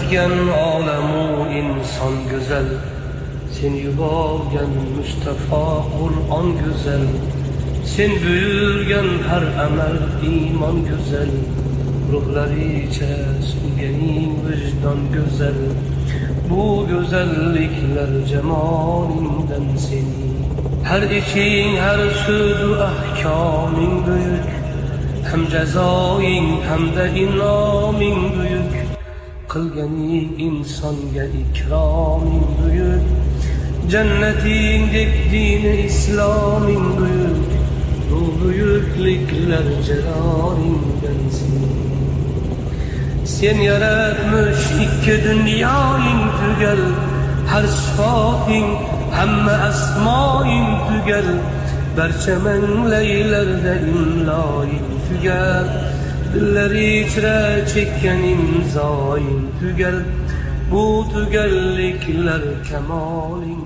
o'tgan olamu inson go'zal, sen yuborgan Mustafa Qur'on go'zal, sen buyurgan har amal iymon go'zal, ruhlaricha suyganing vijdon go'zal. Bu go'zalliklar jamolingdan sening, har ishing har so'zu ahkoming buyuk, hem jazoing hamda inoming buyuk, qilganing insonga ikroming buyuk, jannatingdek dini isloming buyuk. Bu buyukliklar jalolingdan sen yaratmış ikki dunyoing tugal, har sifating hamma asmoing tugal, barcha manglaylarda imloing tugal, dillar ichra chekkan imzoing tugal. Bu tugalliklar kamoling